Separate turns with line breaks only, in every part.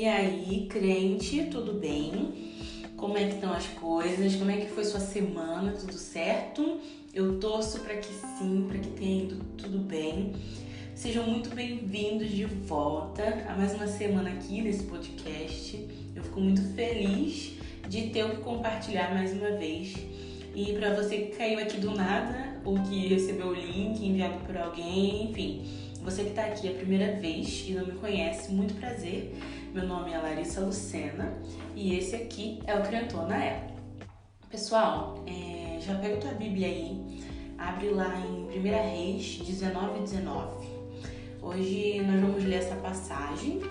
E aí, crente, tudo bem? Como é que estão as coisas? Como é que foi sua semana? Tudo certo? Eu torço para que sim, para que tenha ido tudo bem. Sejam muito bem-vindos de volta a mais uma semana aqui nesse podcast. Eu fico muito feliz de ter o que compartilhar mais uma vez. E para você que caiu aqui do nada, ou que recebeu o link enviado por alguém, enfim, você que está aqui a primeira vez e não me conhece, muito prazer. Meu nome é Larissa Lucena e esse aqui é o Crentona Ela. Pessoal, já pega tua Bíblia aí, abre lá em 1 Reis 19:19. Hoje nós vamos ler essa passagem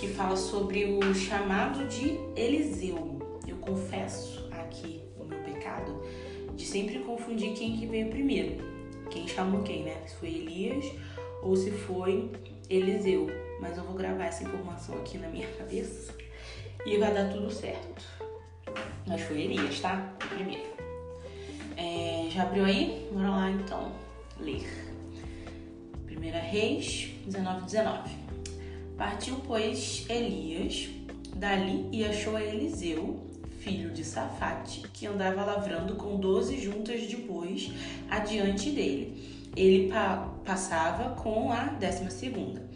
que fala sobre o chamado de Eliseu. Eu confesso aqui o meu pecado de sempre confundir quem que veio primeiro, quem chamou quem, né? Se foi Elias ou se foi Eliseu. Mas eu vou gravar essa informação aqui na minha cabeça e vai dar tudo certo. Mas foi Elias, tá? O primeiro. Já abriu aí? Bora lá então ler. 1 Reis 19:19. Partiu, pois, Elias dali e achou a Eliseu, filho de Safate, que andava lavrando com 12 juntas de bois adiante dele. Ele passava com a 12ª.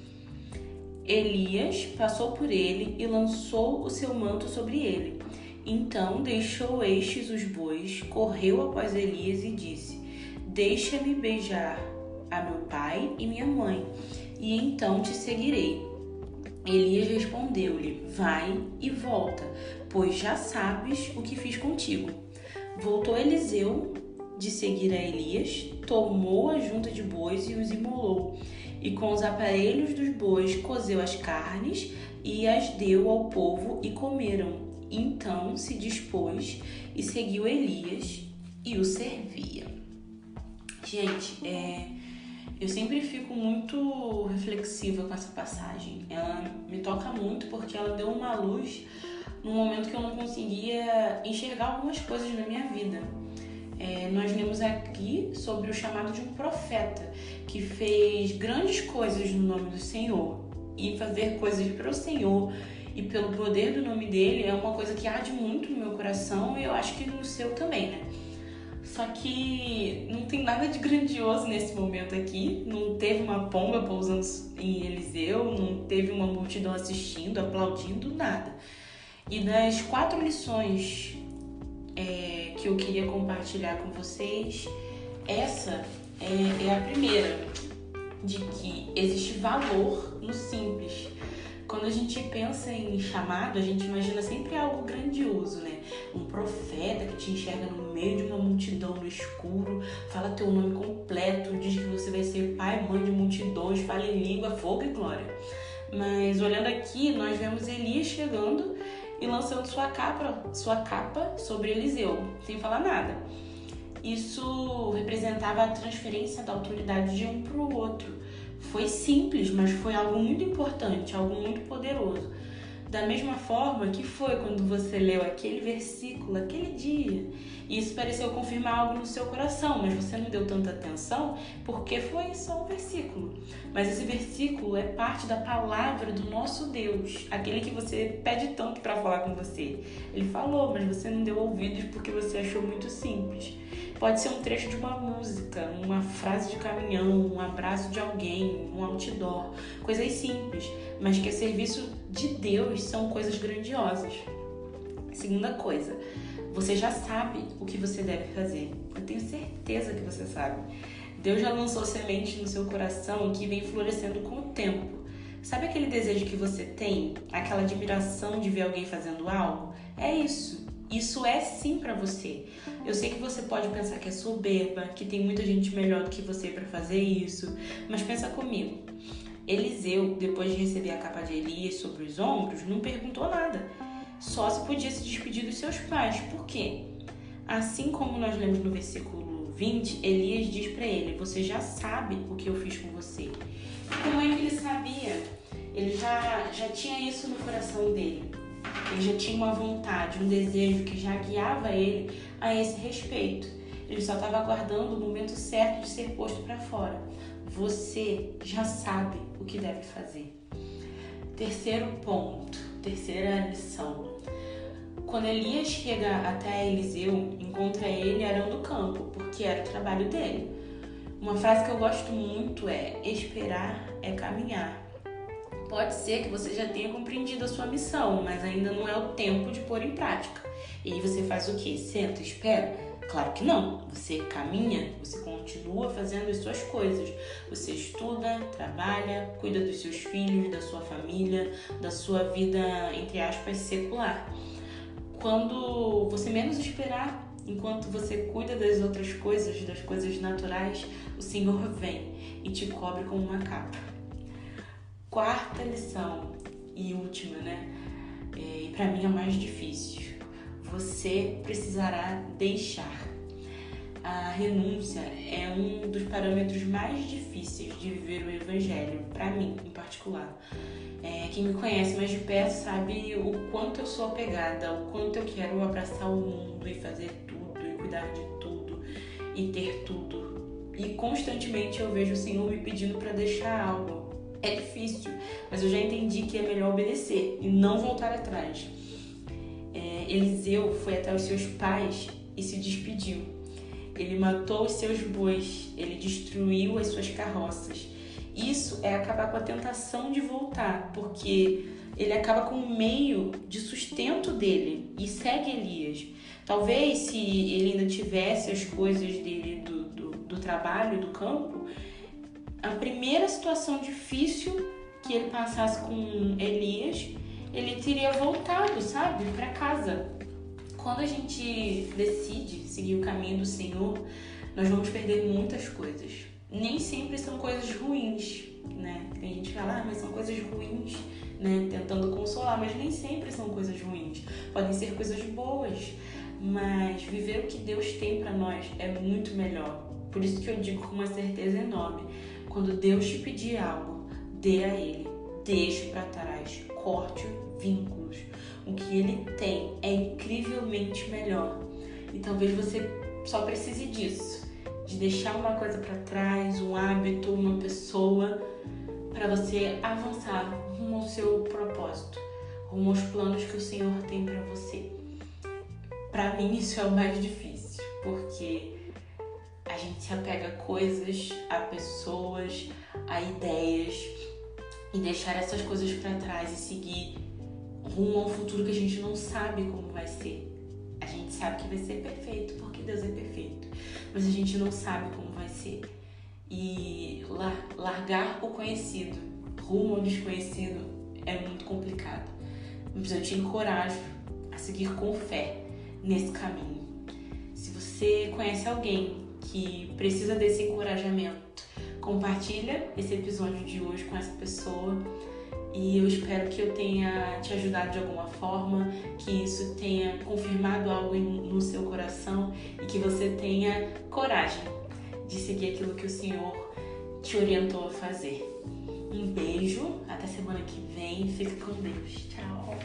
Elias passou por ele e lançou o seu manto sobre ele. Então deixou estes os bois, correu após Elias e disse: Deixa-me beijar a meu pai e minha mãe, e então te seguirei. Elias respondeu-lhe: Vai e volta, pois já sabes o que fiz contigo. Voltou Eliseu de seguir a Elias, tomou a junta de bois e os imolou, e com os aparelhos dos bois cozeu as carnes e as deu ao povo e comeram. Então se dispôs e seguiu Elias e o servia. Gente, eu sempre fico muito reflexiva com essa passagem. Ela me toca muito porque ela deu uma luz num momento que eu não conseguia enxergar algumas coisas na minha vida. Nós lemos aqui sobre o chamado de um profeta que fez grandes coisas no nome do Senhor. E fazer coisas para o Senhor e pelo poder do nome dele é uma coisa que arde muito no meu coração e eu acho que no seu também, né? Só que não tem nada de grandioso nesse momento aqui. Não teve uma pomba pousando em Eliseu, não teve uma multidão assistindo, aplaudindo, nada. E das 4 lições que eu queria compartilhar com vocês, essa é a primeira, de que existe valor no simples. Quando a gente pensa em chamado, a gente imagina sempre algo grandioso, né? Um profeta que te enxerga no meio de uma multidão no escuro, fala teu nome completo, diz que você vai ser pai e mãe de multidões, fala em língua, fogo e glória. Mas olhando aqui, nós vemos Elias chegando e lançando sua capa sobre Eliseu, sem falar nada. Isso representava a transferência da autoridade de um para o outro. Foi simples, mas foi algo muito importante, algo muito poderoso. Da mesma forma que foi quando você leu aquele versículo, aquele dia, e isso pareceu confirmar algo no seu coração, mas você não deu tanta atenção porque foi só um versículo. Mas esse versículo é parte da palavra do nosso Deus, aquele que você pede tanto para falar com você. Ele falou, mas você não deu ouvidos porque você achou muito simples. Pode ser um trecho de uma música, uma frase de caminhão, um abraço de alguém, um outdoor, coisas simples, mas que a serviço de Deus são coisas grandiosas. Segunda coisa, você já sabe o que você deve fazer. Eu tenho certeza que você sabe. Deus já lançou semente no seu coração que vem florescendo com o tempo. Sabe aquele desejo que você tem? Aquela admiração de ver alguém fazendo algo? É isso. Isso é sim pra você. Eu sei que você pode pensar que é soberba, que tem muita gente melhor do que você pra fazer isso, mas pensa comigo. Eliseu, depois de receber a capa de Elias sobre os ombros, não perguntou nada. Só se podia se despedir dos seus pais. Por quê? Assim como nós lemos no versículo 20, Elias diz pra ele: Você já sabe o que eu fiz com você. Como é que ele sabia? Ele já tinha isso no coração dele. Ele já tinha uma vontade, um desejo que já guiava ele a esse respeito. Ele só estava aguardando o momento certo de ser posto para fora. Você já sabe o que deve fazer. Terceiro ponto, terceira lição. Quando Elias chega até Eliseu, encontra ele arando o campo, porque era o trabalho dele. Uma frase que eu gosto muito é: esperar é caminhar. Pode ser que você já tenha compreendido a sua missão, mas ainda não é o tempo de pôr em prática. E aí você faz o quê? Senta, espera? Claro que não. Você caminha, você continua fazendo as suas coisas. Você estuda, trabalha, cuida dos seus filhos, da sua família, da sua vida, entre aspas, secular. Quando você menos esperar, enquanto você cuida das outras coisas, das coisas naturais, o Senhor vem e te cobre com uma capa. Quarta lição e última, e para mim a mais difícil. Você precisará deixar. A renúncia é um dos parâmetros mais difíceis de viver o Evangelho, para mim em particular. Quem me conhece mais de perto sabe o quanto eu sou apegada, o quanto eu quero abraçar o mundo e fazer tudo, e cuidar de tudo, e ter tudo. E constantemente eu vejo o Senhor me pedindo para deixar algo. É difícil, mas eu já entendi que é melhor obedecer e não voltar atrás. Eliseu foi até os seus pais e se despediu. Ele matou os seus bois, ele destruiu as suas carroças. Isso é acabar com a tentação de voltar, porque ele acaba com o meio de sustento dele e segue Elias. Talvez se ele ainda tivesse as coisas dele do trabalho, do campo, a primeira situação difícil que ele passasse com Elias, ele teria voltado, sabe, para casa. Quando a gente decide seguir o caminho do Senhor, nós vamos perder muitas coisas. Nem sempre são coisas ruins, Tem gente que fala, mas são coisas ruins, Tentando consolar, mas nem sempre são coisas ruins. Podem ser coisas boas, mas viver o que Deus tem para nós é muito melhor. Por isso que eu digo com uma certeza enorme: quando Deus te pedir algo, dê a Ele, deixe para trás, corte vínculos. O que Ele tem é incrivelmente melhor. E talvez você só precise disso, de deixar uma coisa para trás, um hábito, uma pessoa, para você avançar rumo ao seu propósito, rumo aos planos que o Senhor tem para você. Para mim isso é o mais difícil, porque a gente se apega a coisas, a pessoas, a ideias, e deixar essas coisas para trás e seguir rumo a um futuro que a gente não sabe como vai ser. A gente sabe que vai ser perfeito, porque Deus é perfeito, mas a gente não sabe como vai ser. E largar o conhecido rumo ao desconhecido é muito complicado. Mas eu te encorajo a seguir com fé nesse caminho. Se você conhece alguém que precisa desse encorajamento, compartilha esse episódio de hoje com essa pessoa, e eu espero que eu tenha te ajudado de alguma forma, que isso tenha confirmado algo no seu coração e que você tenha coragem de seguir aquilo que o Senhor te orientou a fazer. Um beijo, até semana que vem, fique com Deus, tchau!